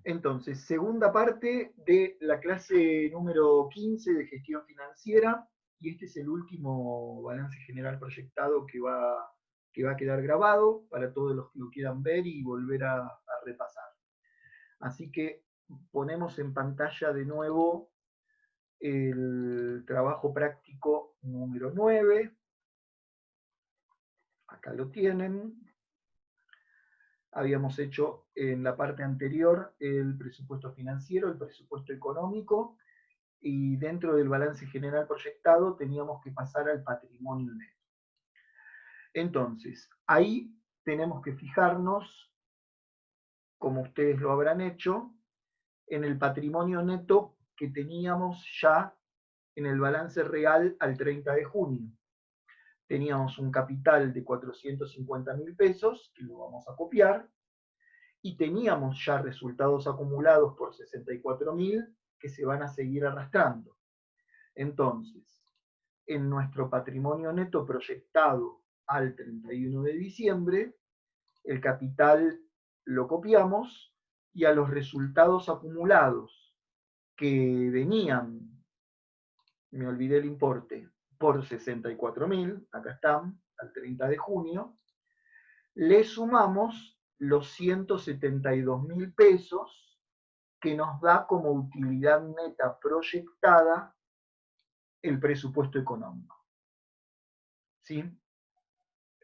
Entonces, segunda parte de la clase número 15 de gestión financiera, y este es el último balance general proyectado que va a quedar grabado para todos los que lo quieran ver y volver a repasar. Así que ponemos en pantalla de nuevo el trabajo práctico número 9. Acá lo tienen. Habíamos hecho en la parte anterior el presupuesto financiero, el presupuesto económico, y dentro del balance general proyectado teníamos que pasar al patrimonio neto. Entonces, ahí tenemos que fijarnos, como ustedes lo habrán hecho, en el patrimonio neto que teníamos ya en el balance real al 30 de junio. Teníamos un capital de 450.000 pesos, que lo vamos a copiar, y teníamos ya resultados acumulados por 64.000 que se van a seguir arrastrando. Entonces, en nuestro patrimonio neto proyectado al 31 de diciembre, el capital lo copiamos y a los resultados acumulados que venían, me olvidé el importe, por 64.000, acá están, al 30 de junio, le sumamos los 172.000 pesos que nos da como utilidad neta proyectada el presupuesto económico. ¿Sí?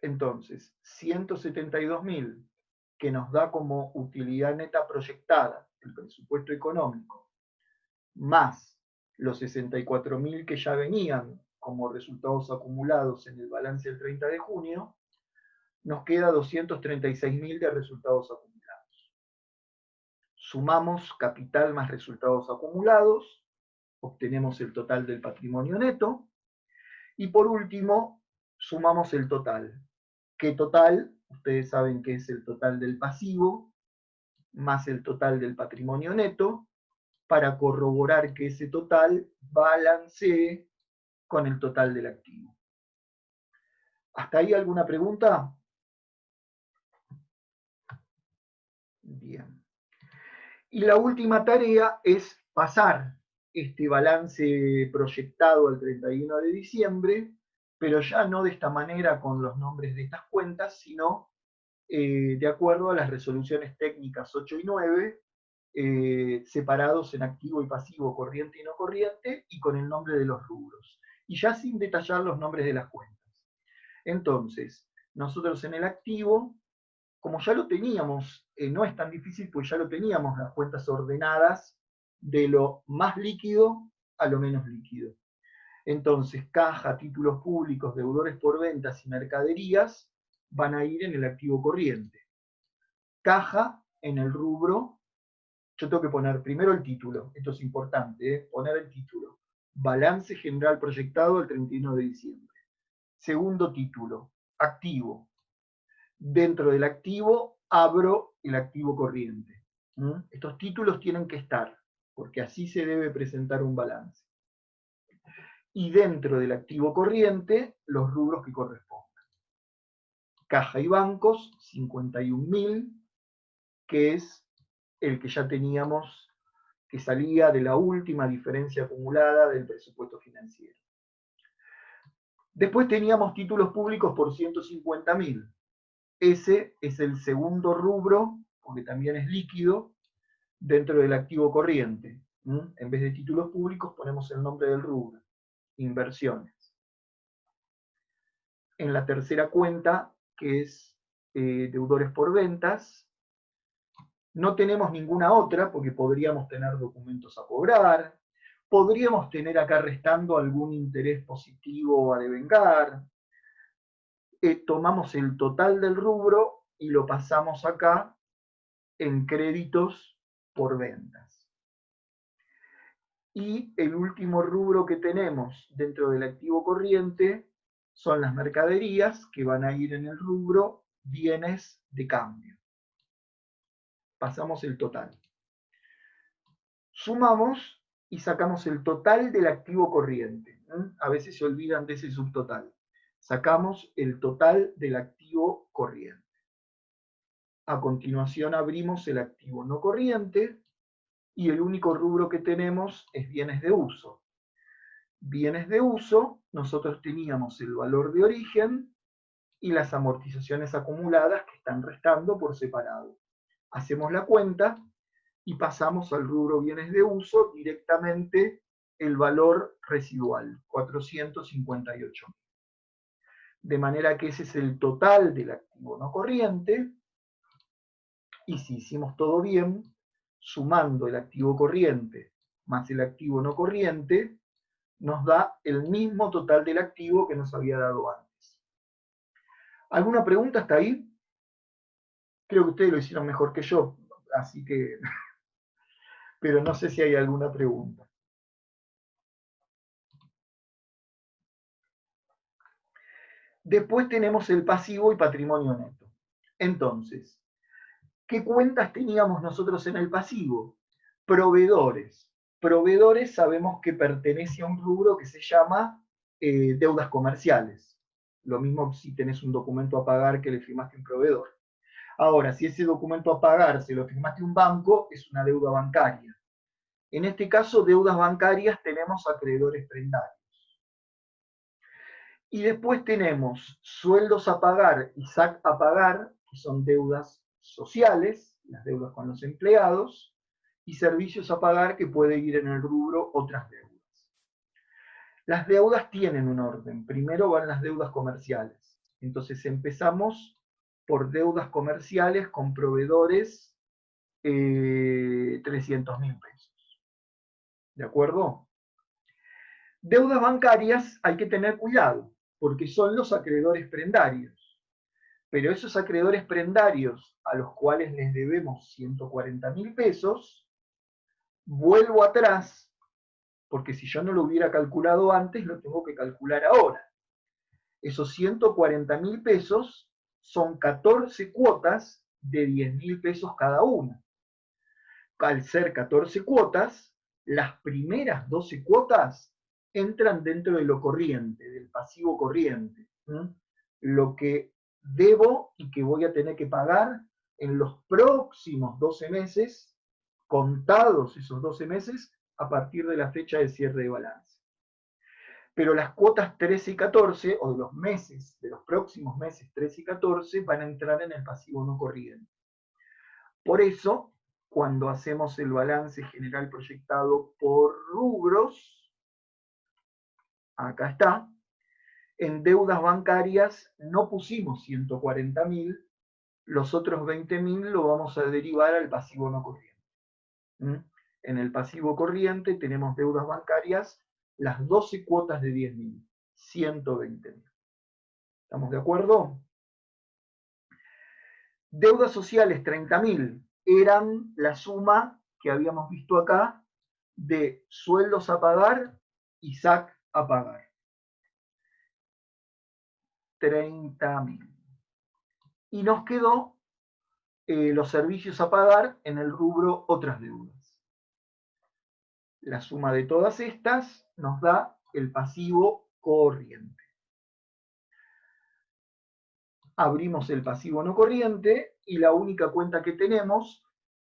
Entonces, 172.000 que nos da como utilidad neta proyectada el presupuesto económico, más los 64.000 que ya venían como resultados acumulados en el balance del 30 de junio, nos queda 236.000 de resultados acumulados. Sumamos capital más resultados acumulados, obtenemos el total del patrimonio neto, y por último, sumamos el total. ¿Qué total? Ustedes saben que es el total del pasivo más el total del patrimonio neto, para corroborar que ese total balancee con el total del activo. ¿Hasta ahí alguna pregunta? Bien. Y la última tarea es pasar este balance proyectado al 31 de diciembre, pero ya no de esta manera con los nombres de estas cuentas, sino de acuerdo a las resoluciones técnicas 8 y 9, separados en activo y pasivo, corriente y no corriente, y con el nombre de los rubros. Y ya sin detallar los nombres de las cuentas. Entonces, nosotros en el activo, como ya lo teníamos, no es tan difícil, pues ya lo teníamos las cuentas ordenadas de lo más líquido a lo menos líquido. Entonces, caja, títulos públicos, deudores por ventas y mercaderías van a ir en el activo corriente. Caja en el rubro, yo tengo que poner primero el título, esto es importante, poner el título. Balance general proyectado el 31 de diciembre. Segundo título, activo. Dentro del activo abro el activo corriente. Estos títulos tienen que estar, porque así se debe presentar un balance. Y dentro del activo corriente, los rubros que correspondan. Caja y bancos, 51.000, que es el que ya teníamos, que salía de la última diferencia acumulada del presupuesto financiero. Después teníamos títulos públicos por 150.000. Ese es el segundo rubro, porque también es líquido, dentro del activo corriente. En vez de títulos públicos ponemos el nombre del rubro, inversiones. En la tercera cuenta, que es deudores por ventas, no tenemos ninguna otra, porque podríamos tener documentos a cobrar, podríamos tener acá restando algún interés positivo a devengar. Tomamos el total del rubro y lo pasamos acá en créditos por ventas. Y el último rubro que tenemos dentro del activo corriente son las mercaderías, que van a ir en el rubro bienes de cambio. Pasamos el total. Sumamos y sacamos el total del activo corriente. A veces se olvidan de ese subtotal. Sacamos el total del activo corriente. A continuación abrimos el activo no corriente y el único rubro que tenemos es bienes de uso. Bienes de uso, nosotros teníamos el valor de origen y las amortizaciones acumuladas que están restando por separado. Hacemos la cuenta y pasamos al rubro bienes de uso directamente el valor residual, 458. De manera que ese es el total del activo no corriente, y si hicimos todo bien, sumando el activo corriente más el activo no corriente, nos da el mismo total del activo que nos había dado antes. ¿Alguna pregunta hasta ahí? Creo que ustedes lo hicieron mejor que yo, así que... pero no sé si hay alguna pregunta. Después tenemos el pasivo y patrimonio neto. Entonces, ¿qué cuentas teníamos nosotros en el pasivo? Proveedores. Proveedores sabemos que pertenece a un rubro que se llama deudas comerciales. Lo mismo si tenés un documento a pagar que le firmaste a un proveedor. Ahora, si ese documento a pagar se lo firmaste a un banco, es una deuda bancaria. En este caso, deudas bancarias tenemos acreedores prendarios. Y después tenemos sueldos a pagar y SAC a pagar, que son deudas sociales, las deudas con los empleados, y servicios a pagar, que puede ir en el rubro otras deudas. Las deudas tienen un orden. Primero van las deudas comerciales. Entonces empezamos por deudas comerciales con proveedores 300.000 pesos. ¿De acuerdo? Deudas bancarias hay que tener cuidado, porque son los acreedores prendarios. Pero esos acreedores prendarios a los cuales les debemos 140.000 pesos, vuelvo atrás, porque si yo no lo hubiera calculado antes, lo tengo que calcular ahora. Esos 140.000 pesos son 14 cuotas de 10.000 pesos cada una. Al ser 14 cuotas, las primeras 12 cuotas entran dentro de lo corriente, del pasivo corriente. Lo que debo y que voy a tener que pagar en los próximos 12 meses, contados esos 12 meses, a partir de la fecha de cierre de balance. Pero las cuotas 13 y 14, o de los meses, de los próximos meses 13 y 14, van a entrar en el pasivo no corriente. Por eso, cuando hacemos el balance general proyectado por rubros, acá está, en deudas bancarias no pusimos 140.000, los otros 20.000 lo vamos a derivar al pasivo no corriente. En el pasivo corriente tenemos deudas bancarias, las 12 cuotas de 10.000, 120.000. ¿Estamos de acuerdo? Deudas sociales 30.000 eran la suma que habíamos visto acá de sueldos a pagar y SAC a pagar. 30.000. Y nos quedó los servicios a pagar en el rubro otras deudas. La suma de todas estas nos da el pasivo corriente. Abrimos el pasivo no corriente y la única cuenta que tenemos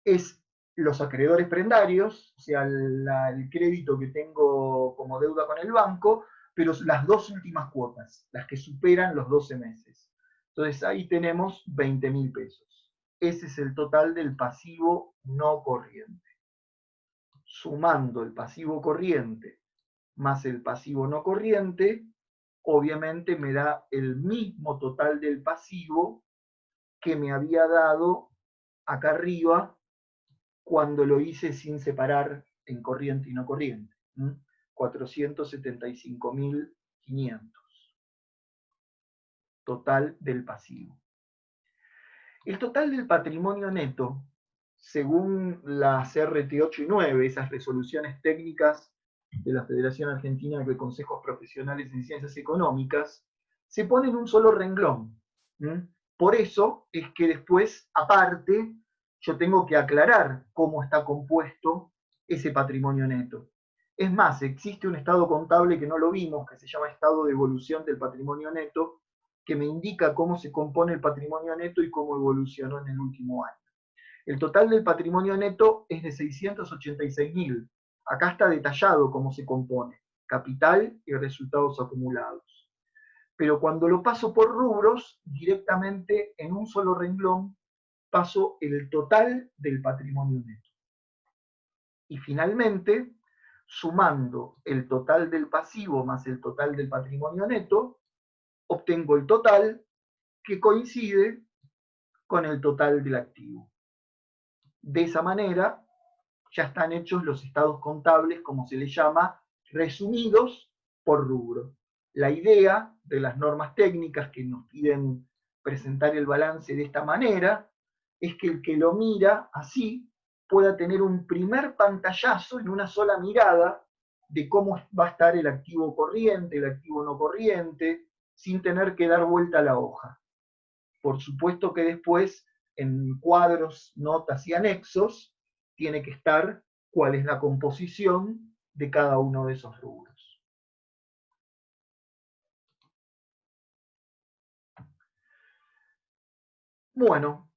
es los acreedores prendarios, o sea, el crédito que tengo como deuda con el banco, pero las dos últimas cuotas, las que superan los 12 meses. Entonces ahí tenemos 20.000 pesos. Ese es el total del pasivo no corriente. Sumando el pasivo corriente más el pasivo no corriente, obviamente me da el mismo total del pasivo que me había dado acá arriba cuando lo hice sin separar en corriente y no corriente. 475.500. Total del pasivo. El total del patrimonio neto, según las RT 8 y 9, esas resoluciones técnicas de la Federación Argentina de Consejos Profesionales en Ciencias Económicas, se pone en un solo renglón. Por eso es que después, aparte, yo tengo que aclarar cómo está compuesto ese patrimonio neto. Es más, existe un estado contable que no lo vimos, que se llama estado de evolución del patrimonio neto, que me indica cómo se compone el patrimonio neto y cómo evolucionó en el último año. El total del patrimonio neto es de 686.000. Acá está detallado cómo se compone, capital y resultados acumulados. Pero cuando lo paso por rubros, directamente en un solo renglón, paso el total del patrimonio neto. Y finalmente, sumando el total del pasivo más el total del patrimonio neto, obtengo el total que coincide con el total del activo. De esa manera, ya están hechos los estados contables, como se les llama, resumidos por rubro. La idea de las normas técnicas que nos piden presentar el balance de esta manera es que el que lo mira así pueda tener un primer pantallazo en una sola mirada de cómo va a estar el activo corriente, el activo no corriente, sin tener que dar vuelta a la hoja. Por supuesto que después, en cuadros, notas y anexos, tiene que estar cuál es la composición de cada uno de esos rubros. Bueno,